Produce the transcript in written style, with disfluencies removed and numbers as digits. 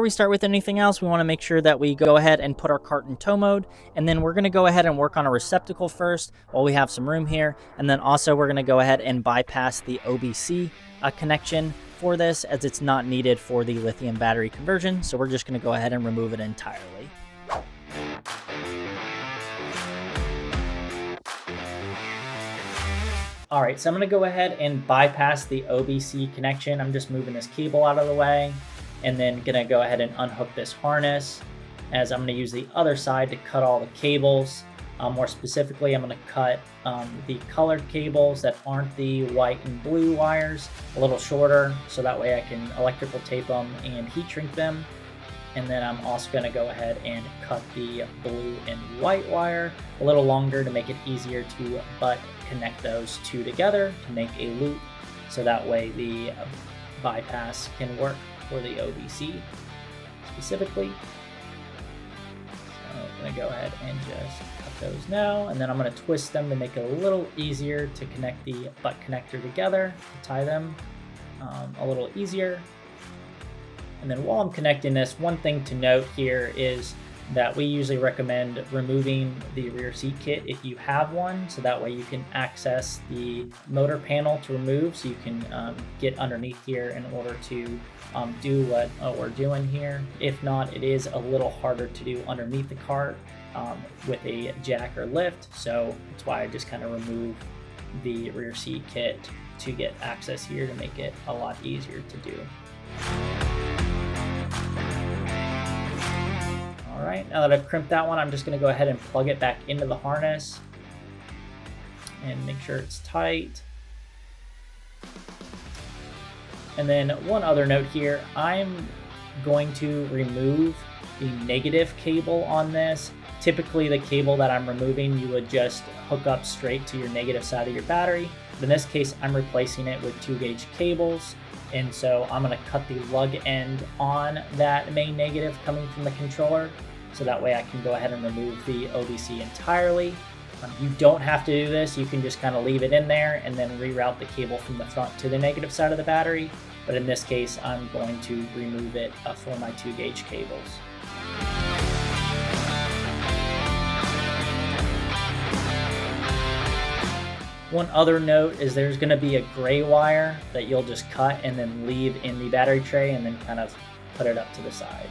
we start with anything else, we want to make sure that we go ahead and put our cart in tow mode, and then we're going to go ahead and work on a receptacle first while we have some room here, and then also we're going to go ahead and bypass the OBC connection for this, as it's not needed for the lithium battery conversion, so we're just going to go ahead and remove it entirely. All right, so I'm going to go ahead and bypass the OBC connection. I'm just moving this cable out of the way, and then going to go ahead and unhook this harness, as I'm going to use the other side to cut all the cables. More specifically, I'm going to cut the colored cables that aren't the white and blue wires a little shorter, so that way I can electrical tape them and heat shrink them. And then I'm also going to go ahead and cut the blue and white wire a little longer to make it easier to butt connect those two together to make a loop, so that way the bypass can work for the OBC specifically. So I'm going to go ahead and just cut those now, and then I'm going to twist them to make it a little easier to connect the butt connector together, to tie them a little easier. And then while I'm connecting this, one thing to note here is that we usually recommend removing the rear seat kit if you have one, so that way you can access the motor panel to remove, so you can get underneath here in order to do what we're doing here. If not, it is a little harder to do underneath the cart with a jack or lift, so that's why I just kind of remove the rear seat kit to get access here to make it a lot easier to do. All right, now that I've crimped that one, I'm just going to go ahead and plug it back into the harness and make sure it's tight. And then one other note here, I'm going to remove the negative cable on this. Typically the cable that I'm removing, you would just hook up straight to your negative side of your battery. But in this case, I'm replacing it with 2-gauge cables. And so I'm going to cut the lug end on that main negative coming from the controller, so that way I can go ahead and remove the OBC entirely. You don't have to do this. You can just kind of leave it in there and then reroute the cable from the front to the negative side of the battery. But in this case, I'm going to remove it for my 2-gauge cables. One other note is there's going to be a gray wire that you'll just cut and then leave in the battery tray, and then kind of put it up to the side.